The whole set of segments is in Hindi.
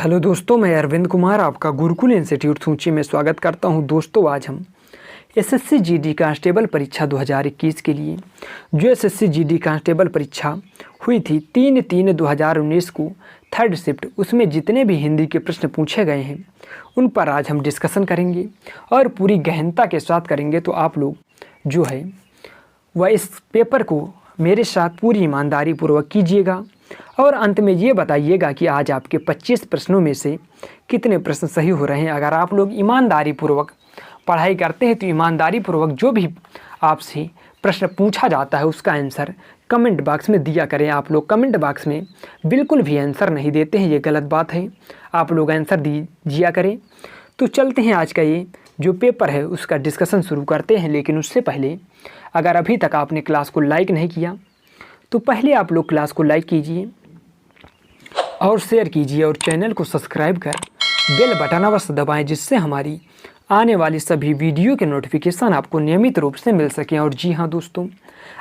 हेलो दोस्तों, मैं अरविंद कुमार आपका गुरुकुल इंस्टीट्यूट सूची में स्वागत करता हूं। दोस्तों, आज हम एसएससी जीडी कांस्टेबल परीक्षा 2021 के लिए जो एसएससी जीडी कांस्टेबल परीक्षा हुई थी 3/3/2019 को थर्ड शिफ्ट, उसमें जितने भी हिंदी के प्रश्न पूछे गए हैं उन पर आज हम डिस्कशन करेंगे और पूरी गहनता के साथ करेंगे। तो आप लोग जो है वह इस पेपर को मेरे साथ पूरी ईमानदारी पूर्वक कीजिएगा और अंत में ये बताइएगा कि आज आपके 25 प्रश्नों में से कितने प्रश्न सही हो रहे हैं। अगर आप लोग ईमानदारी पूर्वक पढ़ाई करते हैं तो ईमानदारी पूर्वक जो भी आपसे प्रश्न पूछा जाता है उसका आंसर कमेंट बॉक्स में दिया करें। आप लोग कमेंट बॉक्स में बिल्कुल भी आंसर नहीं देते हैं, ये गलत बात है। आप लोग आंसर दिया करें। तो चलते हैं, आज का ये जो पेपर है उसका डिस्कशन शुरू करते हैं। लेकिन उससे पहले अगर अभी तक आपने क्लास को लाइक नहीं किया तो पहले आप लोग क्लास को लाइक कीजिए और शेयर कीजिए और चैनल को सब्सक्राइब कर बेल बटन अवश्य दबाएं, जिससे हमारी आने वाली सभी वीडियो के नोटिफिकेशन आपको नियमित रूप से मिल सकें। और जी हाँ दोस्तों,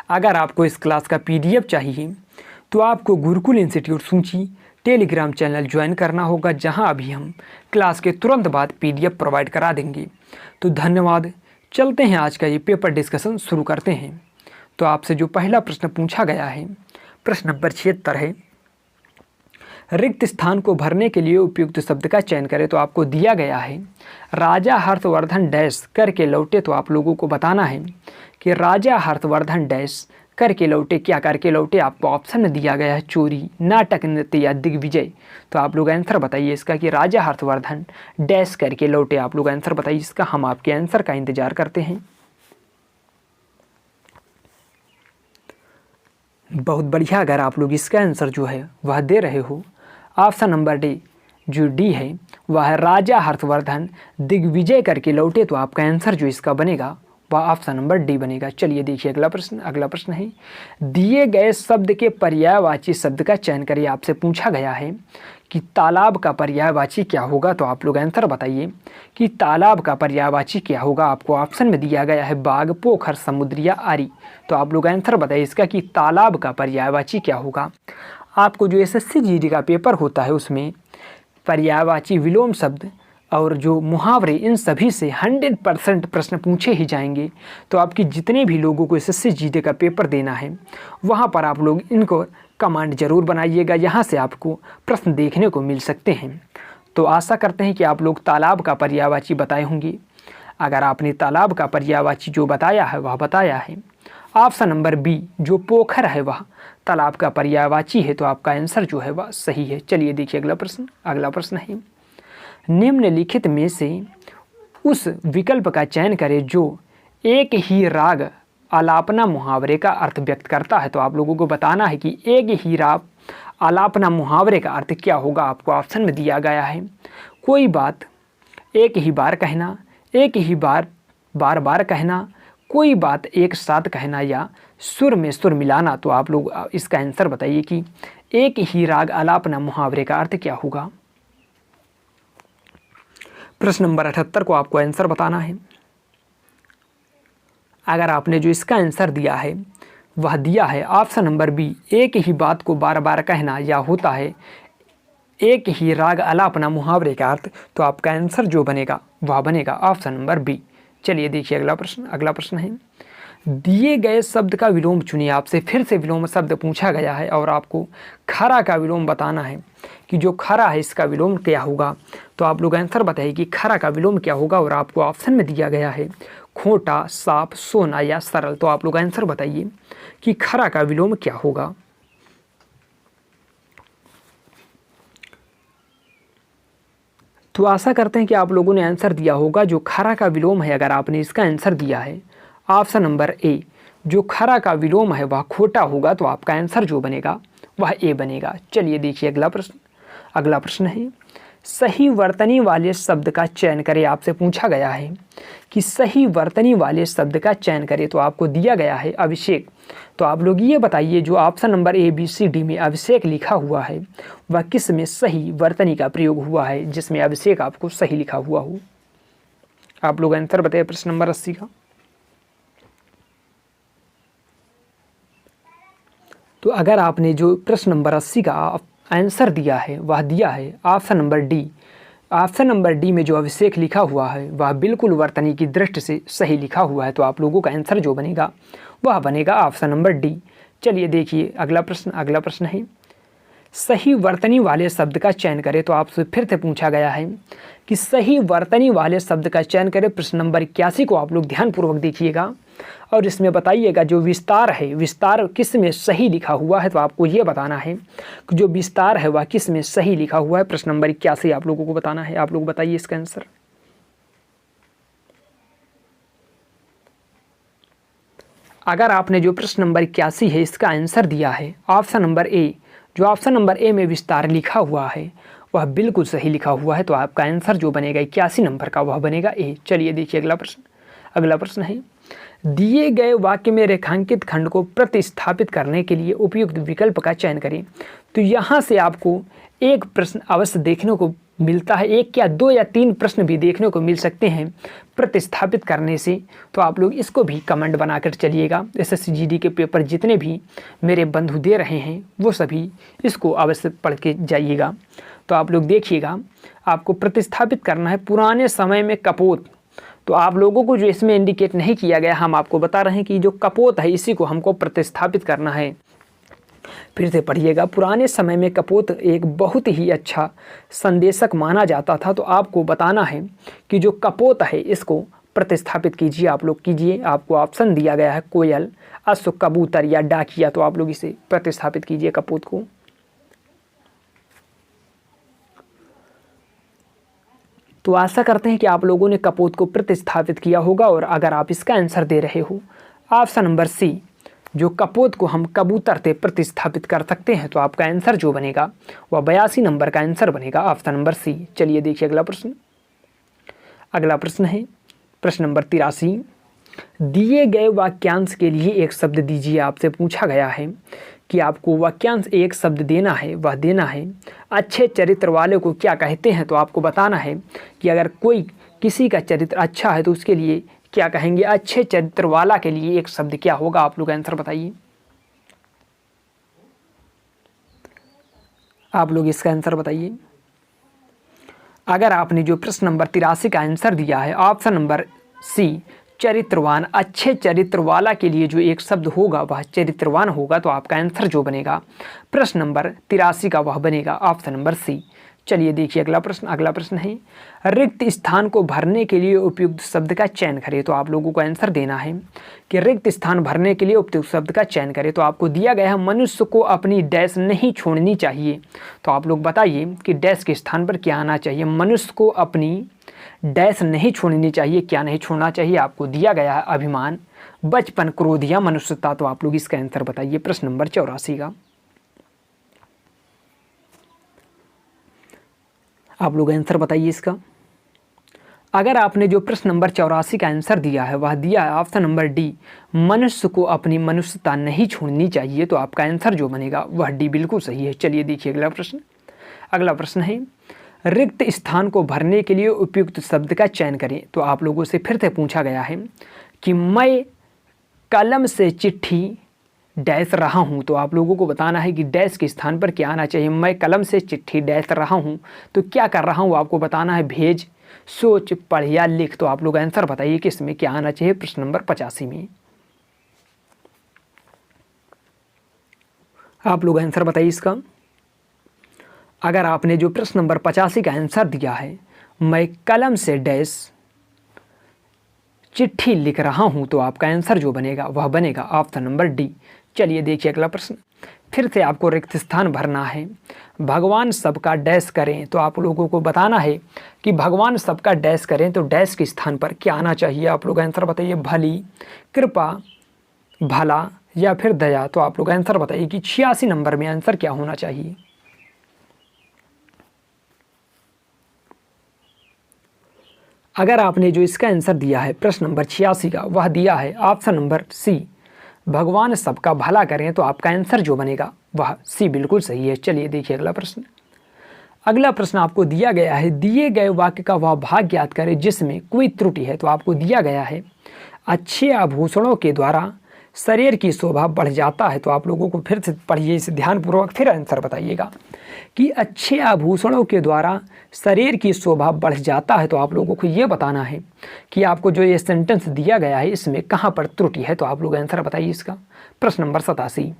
अगर आपको इस क्लास का PDF चाहिए तो आपको गुरुकुल इंस्टीट्यूट सूची टेलीग्राम चैनल ज्वाइन करना होगा, जहां अभी हम क्लास के तुरंत बाद PDF प्रोवाइड करा देंगे। तो धन्यवाद। चलते हैं, आज का ये पेपर डिस्कशन शुरू करते हैं। तो आपसे जो पहला प्रश्न पूछा गया है, प्रश्न नंबर 76 है, रिक्त स्थान को भरने के लिए उपयुक्त शब्द का चयन करें। तो आपको दिया गया है राजा हर्षवर्धन डैश करके लौटे। तो आप लोगों को बताना है कि राजा हर्षवर्धन डैश करके लौटे, क्या करके लौटे। आपको ऑप्शन में दिया गया है चोरी, नाटक, नृत्य या दिग्विजय। तो आप लोग आंसर बताइए इसका कि राजा हर्षवर्धन डैश करके लौटे। आप लोग आंसर बताइए इसका, हम आपके आंसर का इंतजार करते हैं। बहुत बढ़िया। अगर आप लोग इसका आंसर जो है वह दे रहे हो, ऑप्शन नंबर डी जो डी है वह है राजा हर्षवर्धन दिग्विजय करके लौटे। तो आपका आंसर जो इसका बनेगा वह ऑप्शन नंबर डी बनेगा। चलिए देखिए अगला प्रश्न। अगला प्रश्न है, दिए गए शब्द के पर्यायवाची शब्द का चयन करिए। आपसे पूछा गया है कि तालाब का पर्यायवाची क्या होगा। तो आप लोग आंसर बताइए कि तालाब का पर्यायवाची क्या होगा। आपको ऑप्शन में दिया गया है बाग, पोखर, समुद्र या आरी। तो आप लोग आंसर बताइए इसका कि तालाब का पर्यायवाची क्या होगा। आपको जो एसएससी जीडी का पेपर होता है उसमें पर्यायवाची, विलोम शब्द और जो मुहावरे, इन सभी से 100% प्रश्न पूछे ही जाएंगे। तो आपकी जितने भी लोगों को एसएससी जीडी का पेपर देना है वहाँ पर आप लोग इनको कमांड जरूर बनाइएगा, यहाँ से आपको प्रश्न देखने को मिल सकते हैं। तो आशा करते हैं कि आप लोग तालाब का पर्यायवाची बताए होंगे। अगर आपने तालाब का पर्यायवाची जो बताया है वह बताया है ऑप्शन नंबर बी जो पोखर है वह तालाब का पर्यायवाची है, तो आपका आंसर जो है वह सही है। चलिए देखिए अगला प्रश्न। अगला प्रश्न है, निम्नलिखित में से उस विकल्प का चयन करें जो एक ही राग आलापना मुहावरे का अर्थ व्यक्त करता है। तो आप लोगों को बताना है कि एक ही राग आलापना मुहावरे का अर्थ क्या होगा। आपको ऑप्शन में दिया गया है कोई बात एक ही बार कहना, एक ही बार बार बार कहना, कोई बात एक साथ कहना या सुर में सुर मिलाना। तो आप लोग इसका आंसर बताइए कि एक ही राग आलापना मुहावरे का अर्थ क्या होगा। प्रश्न नंबर 78 को आपको आंसर बताना है। अगर आपने जो इसका आंसर दिया है वह दिया है ऑप्शन नंबर बी एक ही बात को बार बार कहना या होता है एक ही राग आलापना मुहावरे का अर्थ, तो आपका आंसर जो बनेगा वह बनेगा ऑप्शन नंबर बी। चलिए देखिए अगला प्रश्न। अगला प्रश्न है, दिए गए शब्द का विलोम चुनिए। आपसे फिर से विलोम शब्द पूछा गया है और आपको खरा का विलोम बताना है कि जो खरा है इसका विलोम क्या होगा। तो आप लोग आंसर बताइए कि खरा का विलोम क्या होगा। और आपको ऑप्शन में दिया गया है खोटा, साफ, सोना या सरल। तो आप लोग आंसर बताइए कि खरा का विलोम क्या होगा। तो आशा करते हैं कि आप लोगों ने आंसर दिया होगा। जो खरा का विलोम है, अगर आपने इसका आंसर दिया है ऑप्शन नंबर ए जो खरा का विलोम है वह खोटा होगा, तो आपका आंसर जो बनेगा वह ए बनेगा। चलिए देखिए अगला प्रश्न। अगला प्रश्न है, सही वर्तनी वाले शब्द का चयन करें। आपसे पूछा गया है कि सही वर्तनी वाले शब्द का चयन करें। तो आपको दिया गया है अभिषेक। तो आप लोग ये बताइए जो option number A, B, C, D में अभिषेक लिखा हुआ है वह किस में सही वर्तनी का प्रयोग हुआ है, जिसमें अभिषेक आपको सही लिखा हुआ हो। आप लोग आंसर बताइए प्रश्न नंबर 80 का। तो अगर आपने जो प्रश्न नंबर 80 का आंसर दिया है वह दिया है option number D. Option number D में जो अभिषेक लिखा हुआ है वह बिल्कुल वर्तनी की दृष्टि से सही लिखा हुआ है। तो आप लोगों का आंसर जो बनेगा वह बनेगा ऑप्शन नंबर डी। चलिए देखिए अगला प्रश्न है, सही वर्तनी वाले शब्द का चयन करें। तो आपसे फिर से पूछा गया है कि सही वर्तनी वाले शब्द का चयन करें। प्रश्न नंबर 81 को आप लोग ध्यानपूर्वक देखिएगा और इसमें बताइएगा जो विस्तार है, विस्तार किस में सही लिखा हुआ है। तो आपको ये बताना है कि जो विस्तार है वह किस में सही लिखा हुआ है। प्रश्न नंबर 81 आप लोगों को बताना है। आप लोग बताइए इसका आंसर। अगर आपने जो प्रश्न नंबर 81 है इसका आंसर दिया है ऑप्शन नंबर ए, जो ऑप्शन नंबर ए में विस्तार लिखा हुआ है वह बिल्कुल सही लिखा हुआ है। तो आपका आंसर जो बनेगा 81 नंबर का वह बनेगा ए। चलिए देखिए अगला प्रश्न है, दिए गए वाक्य में रेखांकित खंड को प्रतिस्थापित करने के लिए उपयुक्त विकल्प का चयन करें। तो यहाँ से आपको एक प्रश्न अवश्य देखने को मिलता है, एक या दो या तीन प्रश्न भी देखने को मिल सकते हैं प्रतिस्थापित करने से। तो आप लोग इसको भी कमेंट बनाकर चलिएगा। एसएससी जीडी के पेपर जितने भी मेरे बंधु दे रहे हैं वो सभी इसको अवश्य पढ़ के जाइएगा। तो आप लोग देखिएगा, आपको प्रतिस्थापित करना है पुराने समय में कपोत। तो आप लोगों को जो इसमें इंडिकेट नहीं किया गया, हम आपको बता रहे हैं कि जो कपोत है इसी को हमको प्रतिस्थापित करना है। फिर से पढ़िएगा, पुराने समय में कपोत एक बहुत ही अच्छा संदेशक माना जाता था। तो आपको बताना है कि जो कपोत है इसको प्रतिस्थापित कीजिए। आप लोग कीजिए, आपको ऑप्शन दिया गया है कोयल, अश्व, कबूतर या डाकिया। तो आप लोग इसे प्रतिस्थापित कीजिए कपोत को। तो आशा करते हैं कि आप लोगों ने कपोत को प्रतिस्थापित किया होगा। और अगर आप इसका आंसर दे रहे हो ऑप्शन नंबर सी, जो कपोत को हम कबूतर से प्रतिस्थापित कर सकते हैं, तो आपका आंसर जो बनेगा वह 82 नंबर का आंसर बनेगा ऑप्शन नंबर सी। चलिए देखिए अगला प्रश्न है प्रश्न नंबर 83, दिए गए वाक्यांश के लिए एक शब्द दीजिए। आपसे पूछा गया है कि आपको वाक्यांश एक शब्द देना है, वह देना है अच्छे चरित्र वाले को क्या कहते हैं। तो आपको बताना है कि अगर कोई किसी का चरित्र अच्छा है तो उसके लिए क्या कहेंगे। अच्छे चरित्र वाला के लिए एक शब्द क्या होगा, आप लोग आंसर बताइए। आप लोग इसका आंसर बताइए। अगर आपने जो प्रश्न नंबर 83 का आंसर दिया है ऑप्शन नंबर सी, चरित्रवान, अच्छे चरित्र वाला के लिए जो एक शब्द होगा वह चरित्रवान होगा। तो आपका आंसर जो बनेगा प्रश्न नंबर 83 का वह बनेगा ऑप्शन नंबर सी। चलिए देखिए अगला प्रश्न है, रिक्त स्थान को भरने के लिए उपयुक्त शब्द का चयन करें। तो आप लोगों को आंसर देना है कि रिक्त स्थान भरने के लिए उपयुक्त शब्द का चयन करें। तो आपको दिया गया है मनुष्य को अपनी डैश नहीं छोड़नी चाहिए। तो आप लोग बताइए कि डैश के स्थान पर क्या आना चाहिए। मनुष्य को अपनी डैश नहीं छोड़नी चाहिए, क्या नहीं छोड़ना चाहिए। आपको दिया गया है अभिमान, बचपन, क्रोध या मनुष्यता। तो आप लोग इसका आंसर बताइए प्रश्न नंबर 84 का। आप लोग आंसर बताइए इसका। अगर आपने जो प्रश्न नंबर 84 का आंसर दिया है वह दिया है ऑप्शन नंबर डी, मनुष्य को अपनी मनुष्यता नहीं छोड़नी चाहिए। तो आपका आंसर जो बनेगा वह डी बिल्कुल सही है। चलिए देखिए अगला प्रश्न है, रिक्त स्थान को भरने के लिए उपयुक्त शब्द का चयन करें। तो आप लोगों से फिर से पूछा गया है कि मैं कलम से चिट्ठी डैश रहा हूँ। तो आप लोगों को बताना है कि डैश के स्थान पर क्या आना चाहिए। मैं कलम से चिट्ठी डैश रहा हूँ, तो क्या कर रहा हूँ आपको बताना है। भेज, सोच, पढ़ या लिख। तो आप लोग आंसर बताइए कि इसमें क्या आना चाहिए प्रश्न नंबर 85 में। आप लोग आंसर बताइए इसका। अगर आपने जो प्रश्न नंबर 85 का आंसर दिया है मैं कलम से डैश चिट्ठी लिख रहा हूं, तो आपका आंसर जो बनेगा वह बनेगा ऑप्शन नंबर डी। चलिए देखिए अगला प्रश्न, फिर से आपको रिक्त स्थान भरना है। भगवान सबका डैश करें। तो आप लोगों को बताना है कि भगवान सबका डैश करें, तो डैश के स्थान पर क्या आना चाहिए। आप लोग आंसर बताइए, भली, कृपा, भला या फिर दया। तो आप लोग आंसर बताइए कि 86 नंबर में आंसर क्या होना चाहिए। अगर आपने जो इसका आंसर दिया है प्रश्न नंबर 86 का वह दिया है ऑप्शन नंबर सी, भगवान सबका भला करें। तो आपका आंसर जो बनेगा वह सी बिल्कुल सही है। चलिए देखिए अगला प्रश्न आपको दिया गया है, दिए गए वाक्य का वह भाग ज्ञात करें जिसमें कोई त्रुटि है। तो आपको दिया गया है अच्छे आभूषणों के द्वारा शरीर की शोभा बढ़ जाता है। तो आप लोगों को फिर से पढ़िए इसे ध्यानपूर्वक, फिर आंसर बताइएगा कि अच्छे आभूषणों के द्वारा शरीर की शोभा बढ़ जाता है। तो आप लोगों को ये बताना है कि आपको जो ये सेंटेंस दिया गया है इसमें कहाँ पर त्रुटि है। तो आप लोग आंसर बताइए इसका। प्रश्न नंबर 87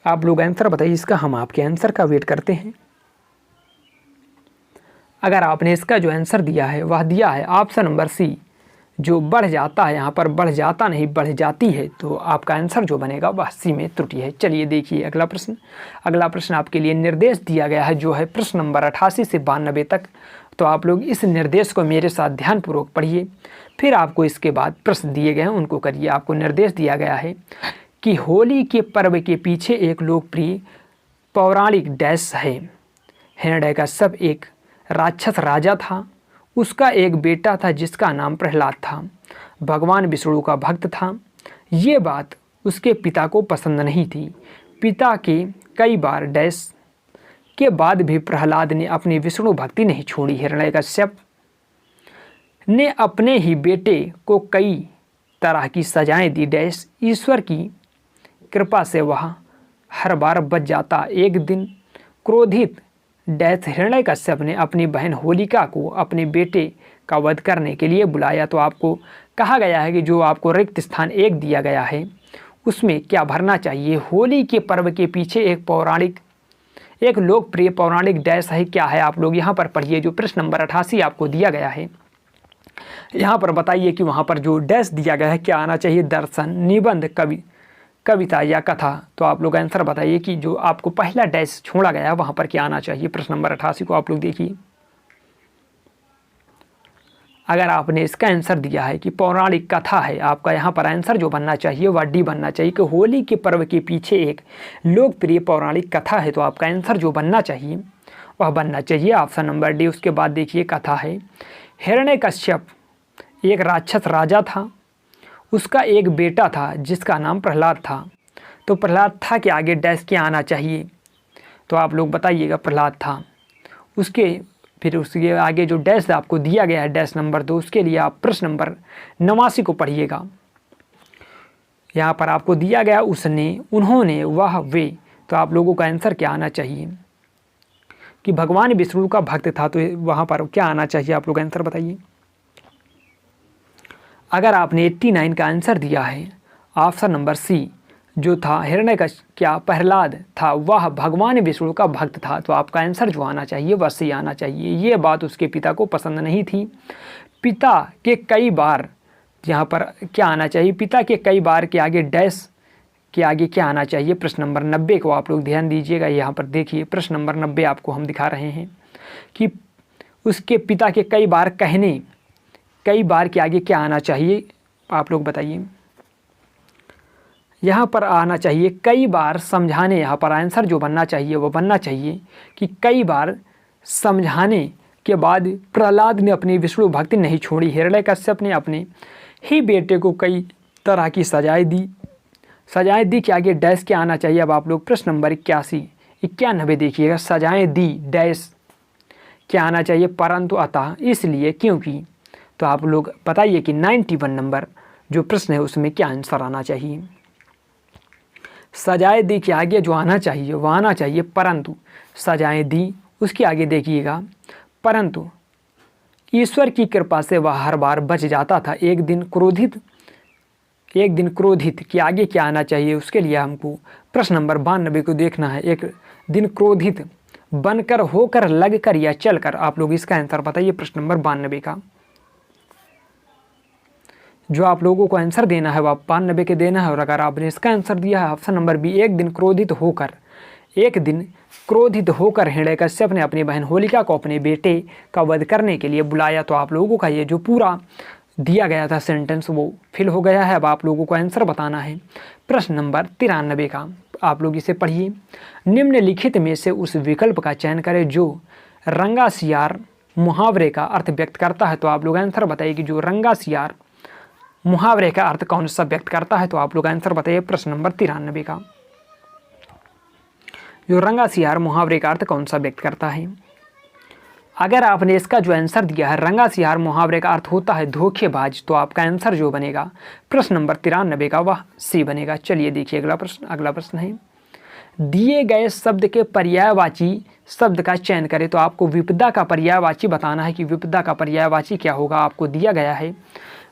आप लोग आंसर बताइए इसका। हम आपके आंसर का वेट करते हैं। अगर आपने इसका जो आंसर दिया है वह दिया है ऑप्शन नंबर सी, जो बढ़ जाता है, यहाँ पर बढ़ जाता नहीं बढ़ जाती है, तो आपका आंसर जो बनेगा वह सी में त्रुटि है। चलिए देखिए अगला प्रश्न। अगला प्रश्न आपके लिए निर्देश दिया गया है जो है प्रश्न नंबर 88 से 92 तक। तो आप लोग इस निर्देश को मेरे साथ ध्यानपूर्वक पढ़िए, फिर आपको इसके बाद प्रश्न दिए गए हैं उनको करिए। आपको निर्देश दिया गया है कि होली के पर्व के पीछे एक लोकप्रिय पौराणिक डैश है। हिरण्यकश्यप एक राक्षस राजा था, उसका एक बेटा था जिसका नाम प्रहलाद था, भगवान विष्णु का भक्त था। ये बात उसके पिता को पसंद नहीं थी। पिता के कई बार डैश के बाद भी प्रहलाद ने अपनी विष्णु भक्ति नहीं छोड़ी। हिरण्यकश्यप ने अपने ही बेटे को कई तरह की सजाएं दी। डैश ईश्वर की कृपा से वह हर बार बच जाता। एक दिन क्रोधित डैश हिरण्यकश्यप ने अपनी बहन होलिका को अपने बेटे का वध करने के लिए बुलाया। तो आपको कहा गया है कि जो आपको रिक्त स्थान 1 दिया गया है उसमें क्या भरना चाहिए। होली के पर्व के पीछे एक लोकप्रिय पौराणिक डैश है, क्या है। आप लोग यहाँ पर पढ़िए जो प्रश्न नंबर 88 आपको दिया गया है। यहाँ पर बताइए कि वहाँ पर जो डैश दिया गया है क्या आना चाहिए। दर्शन, निबंध, कविता या कथा। तो आप लोग आंसर बताइए कि जो आपको पहला डैश छोड़ा गया है वहाँ पर क्या आना चाहिए। प्रश्न नंबर 88 को आप लोग देखिए। अगर आपने इसका आंसर दिया है कि पौराणिक कथा है, आपका यहाँ पर आंसर जो बनना चाहिए वह डी बनना चाहिए कि होली के पर्व के पीछे एक लोकप्रिय पौराणिक कथा है। तो आपका आंसर जो बनना चाहिए वह बनना चाहिए ऑप्शन नंबर डी। उसके बाद देखिए कथा है, हिरण्यकश्यप एक राक्षस राजा था, उसका एक बेटा था जिसका नाम प्रहलाद था। तो प्रहलाद था के आगे डैश क्या आना चाहिए। तो आप लोग बताइएगा। प्रहलाद था, उसके आगे जो डैश आपको दिया गया है डैश नंबर 2, उसके लिए आप प्रश्न नंबर 89 को पढ़िएगा। यहाँ पर आपको दिया गया उसने, उन्होंने, वह, वे। तो आप लोगों का आंसर क्या आना चाहिए कि भगवान विष्णु का भक्त था। तो वहाँ पर क्या आना चाहिए। आप लोग आंसर बताइए। अगर आपने 89 का आंसर दिया है ऑप्शन नंबर सी, जो था हिरण्यकश्यप प्रहलाद था, वह भगवान विष्णु का भक्त था। तो आपका आंसर जो आना चाहिए वह सी आना चाहिए। ये बात उसके पिता को पसंद नहीं थी। पिता के कई बार, यहाँ पर क्या आना चाहिए। पिता के कई बार के आगे डैश के आगे क्या आना चाहिए। प्रश्न नंबर 90 को आप लोग ध्यान दीजिएगा। यहाँ पर देखिए प्रश्न नंबर 90 आपको हम दिखा रहे हैं कि उसके पिता के कई बार के आगे क्या आना चाहिए। आप लोग बताइए। यहाँ पर आना चाहिए कई बार समझाने। यहाँ पर आंसर जो बनना चाहिए वो बनना चाहिए कि कई बार समझाने के बाद प्रहलाद ने अपनी विष्णु भक्ति नहीं छोड़ी। हिरण्यकश्यप ने अपने ही बेटे को कई तरह की सजाएं दी के आगे डैश क्या आना चाहिए। अब आप लोग प्रश्न नंबर 91 देखिएगा। सजाएं दी डैश क्या आना चाहिए। परंतु, अतः, इसलिए, क्योंकि। तो आप लोग बताइए कि 91 नंबर जो प्रश्न है उसमें क्या आंसर आना चाहिए। सजाएं दी के आगे जो आना चाहिए वह आना चाहिए परंतु। सजाएं दी, उसके आगे देखिएगा परंतु ईश्वर की कृपा से वह हर बार बच जाता था। एक दिन क्रोधित के आगे क्या आना चाहिए। उसके लिए हमको प्रश्न नंबर 92 को देखना है। एक दिन क्रोधित बनकर, होकर, लगकर या चलकर। आप लोग इसका आंसर बताइए प्रश्न नंबर 92 का। जो आप लोगों को आंसर देना है वह 92 के देना है। और अगर आपने इसका आंसर दिया है ऑप्शन नंबर बी, एक दिन क्रोधित होकर हिरण्यकश्यप ने अपनी बहन होलिका को अपने बेटे का वध करने के लिए बुलाया। तो आप लोगों का ये जो पूरा दिया गया था सेंटेंस वो फिल हो गया है। अब आप लोगों को आंसर बताना है प्रश्न नंबर 93 का। आप लोग इसे पढ़िए। निम्नलिखित में से उस विकल्प का चयन करें जो रंगासियार मुहावरे का अर्थ व्यक्त करता है। तो आप लोग आंसर बताइए कि जो रंगासियार मुहावरे का अर्थ कौन सा व्यक्त करता है। तो आप लोग आंसर बताइए प्रश्न नंबर 93 का। जो रंगासियार मुहावरे का अर्थ कौन सा व्यक्त करता है। अगर आपने इसका जो आंसर दिया है रंगा सियार मुहावरे का अर्थ होता है धोखेबाज, तो आपका आंसर जो बनेगा प्रश्न नंबर 93 का वह सी बनेगा। चलिए देखिए अगला प्रश्न है, दिए गए शब्द के पर्यायवाची शब्द का चयन करें। तो आपको विपदा का पर्यायवाची बताना है कि विपदा का पर्यायवाची क्या होगा। आपको दिया गया है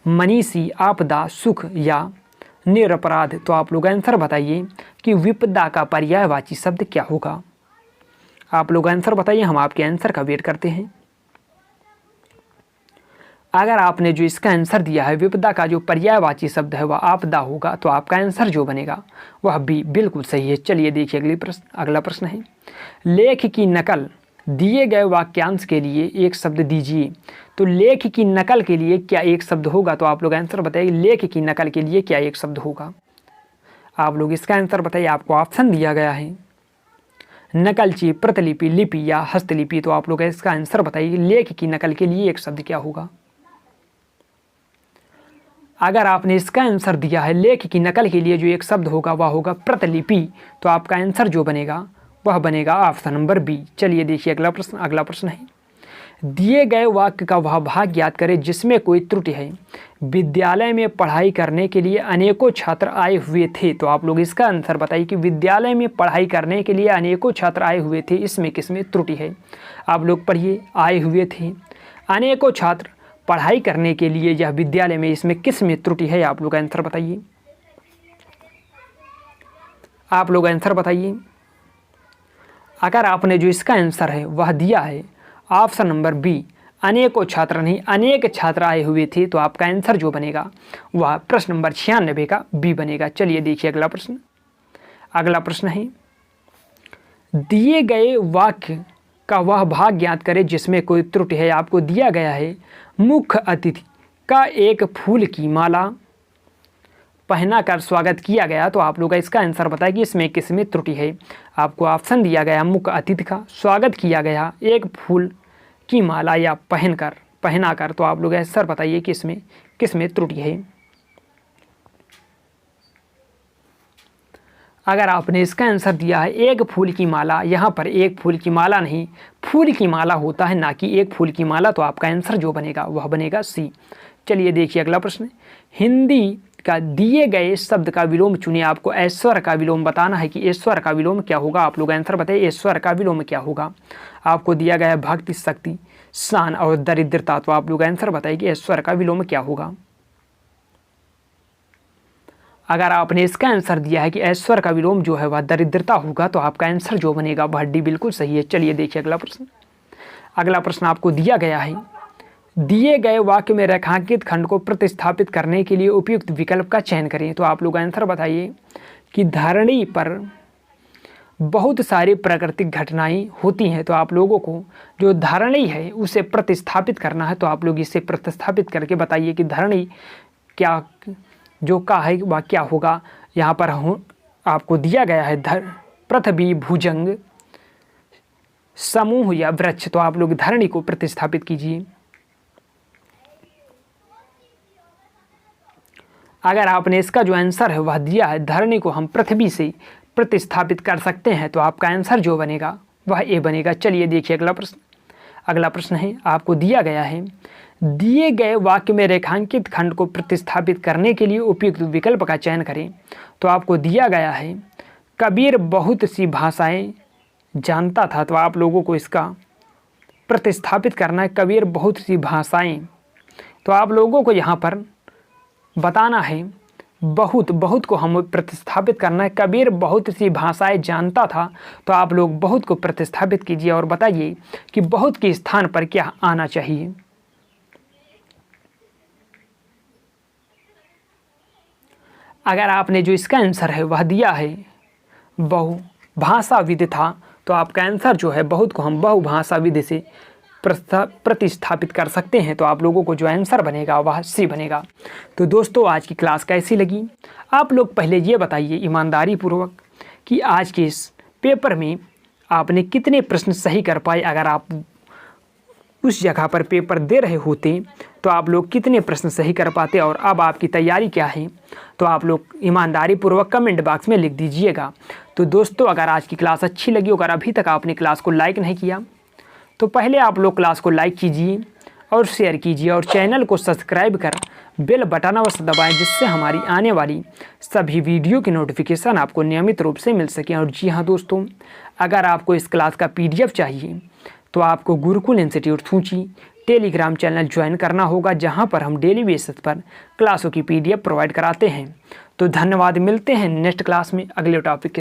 मनीषी, आपदा, सुख या निरपराध। तो आप लोग आंसर बताइए कि विपदा का पर्यायवाची शब्द क्या होगा। आप लोग आंसर बताइए, हम आपके आंसर का वेट करते हैं। अगर आपने जो इसका आंसर दिया है विपदा का जो पर्यायवाची शब्द है वह आपदा होगा, तो आपका आंसर जो बनेगा वह बी बिल्कुल सही है। चलिए देखिए अगला प्रश्न है, लेख की नकल दिए गए वाक्यांश के लिए एक शब्द दीजिए। तो लेख की नकल के लिए क्या एक शब्द होगा। तो आप लोग आंसर बताइए, लेख की नकल के लिए क्या एक शब्द होगा। आप लोग इसका आंसर बताइए। आपको ऑप्शन दिया गया है नकलची, प्रतिलिपि, लिपि या हस्तलिपि। तो आप लोग इसका आंसर बताइए, लेख की नकल के लिए एक शब्द क्या होगा। अगर आपने इसका आंसर दिया है लेख की नकल के लिए जो एक शब्द होगा वह होगा प्रतिलिपि, तो आपका आंसर जो बनेगा वह बनेगा ऑप्शन नंबर बी। चलिए देखिए अगला प्रश्न है, दिए गए वाक्य का वह भाग ज्ञात करें जिसमें कोई त्रुटि है। विद्यालय में पढ़ाई करने के लिए अनेकों छात्र आए हुए थे। तो आप लोग इसका आंसर बताइए कि विद्यालय में पढ़ाई करने के लिए अनेकों छात्र आए हुए थे, इसमें किसमें त्रुटि है। आप लोग पढ़िए, आए हुए थे, अनेकों छात्र पढ़ाई करने के लिए, यह विद्यालय में, इसमें किस में त्रुटि है। आप लोग आंसर बताइए। आप लोग आंसर बताइए। अगर आपने जो इसका आंसर है वह दिया है ऑप्शन नंबर बी, अनेकों छात्र नहीं अनेक छात्र आए हुए थे, तो आपका आंसर जो बनेगा वह प्रश्न नंबर 96 का बी बनेगा। चलिए देखिए अगला प्रश्न है, दिए गए वाक्य का वह भाग ज्ञात करें जिसमें कोई त्रुटि है। आपको दिया गया है मुख्य अतिथि का एक फूल की माला पहना कर स्वागत किया गया। तो आप लोग इसका आंसर बताएं कि इसमें किसमें त्रुटि है। आपको ऑप्शन दिया गया मुख्य अतिथि का स्वागत किया गया एक फूल की माला या पहनाकर। तो आप लोग आंसर बताइए कि इसमें किसमें त्रुटि है। अगर आपने इसका आंसर दिया है एक फूल की माला, यहाँ पर एक फूल की माला नहीं फूल की माला होता है, ना कि एक फूल की माला, तो आपका आंसर जो बनेगा वह बनेगा सी। चलिए देखिए अगला प्रश्न, हिंदी का दिए गए शब्द का विलोम चुनिए। आपको ऐश्वर्य का विलोम बताना है कि ऐश्वर्य का विलोम क्या होगा। आप लोग आंसर बताइए, ऐश्वर्य का विलोम क्या होगा। आपको दिया गया है भक्ति, शक्ति, शान और दरिद्रता। तो आप लोग आंसर बताइए कि ऐश्वर्य का विलोम क्या होगा। अगर आपने इसका आंसर दिया है कि ऐश्वर्य का विलोम जो है वह दरिद्रता होगा, तो आपका आंसर जो बनेगा वह डी बिल्कुल सही है। चलिए देखिए अगला प्रश्न आपको दिया गया है, दिए गए वाक्य में रेखांकित खंड को प्रतिस्थापित करने के लिए उपयुक्त विकल्प का चयन करें। तो आप लोग आंसर बताइए कि धरणी पर बहुत सारी प्राकृतिक घटनाएं होती हैं, तो आप लोगों को जो धरणी है उसे प्रतिस्थापित करना है। तो आप लोग इसे प्रतिस्थापित करके बताइए कि धरणी क्या जो का है वह क्या होगा। यहाँ पर आपको दिया गया है पृथ्वी, भुजंग, समूह या वृक्ष। तो आप लोग धरणी को प्रतिस्थापित कीजिए। अगर आपने इसका जो आंसर है वह दिया है धरणी को हम पृथ्वी से प्रतिस्थापित कर सकते हैं, तो आपका आंसर जो बनेगा वह ए बनेगा। चलिए देखिए अगला प्रश्न है, आपको दिया गया है दिए गए वाक्य में रेखांकित खंड को प्रतिस्थापित करने के लिए उपयुक्त विकल्प का चयन करें। तो आपको दिया गया है कबीर बहुत सी भाषाएं जानता था। तो आप लोगों को इसका प्रतिस्थापित करना है, कबीर बहुत सी भाषाएं। तो आप लोगों को यहाँ पर बताना है बहुत को हम प्रतिस्थापित करना है, कबीर बहुत सी भाषाएं जानता था। तो आप लोग बहुत को प्रतिस्थापित कीजिए और बताइए कि बहुत के स्थान पर क्या आना चाहिए। अगर आपने जो इसका आंसर है वह दिया है बहुभाषाविद था, तो आपका आंसर जो है बहुत को हम बहुभाषाविद से प्रतिस्थापित कर सकते हैं। तो आप लोगों को जो आंसर बनेगा वह सी बनेगा। तो दोस्तों आज की क्लास कैसी लगी आप लोग पहले ये बताइए ईमानदारी पूर्वक कि आज के इस पेपर में आपने कितने प्रश्न सही कर पाए। अगर आप उस जगह पर पेपर दे रहे होते तो आप लोग कितने प्रश्न सही कर पाते और अब आपकी तैयारी क्या है, तो आप लोग ईमानदारी पूर्वक कमेंट बॉक्स में लिख दीजिएगा। तो दोस्तों अगर आज की क्लास अच्छी लगी, अगर अभी तक आपने क्लास को लाइक नहीं किया तो पहले आप लोग क्लास को लाइक कीजिए और शेयर कीजिए और चैनल को सब्सक्राइब कर बेल बटन अवश्य दबाएं, जिससे हमारी आने वाली सभी वीडियो की नोटिफिकेशन आपको नियमित रूप से मिल सके। और जी हाँ दोस्तों, अगर आपको इस क्लास का PDF चाहिए तो आपको गुरुकुल इंस्टीट्यूट सूची टेलीग्राम चैनल ज्वाइन करना होगा, जहां पर हम डेली बेसिस पर क्लासों की PDF प्रोवाइड कराते हैं। तो धन्यवाद, मिलते हैं नेक्स्ट क्लास में अगले टॉपिक के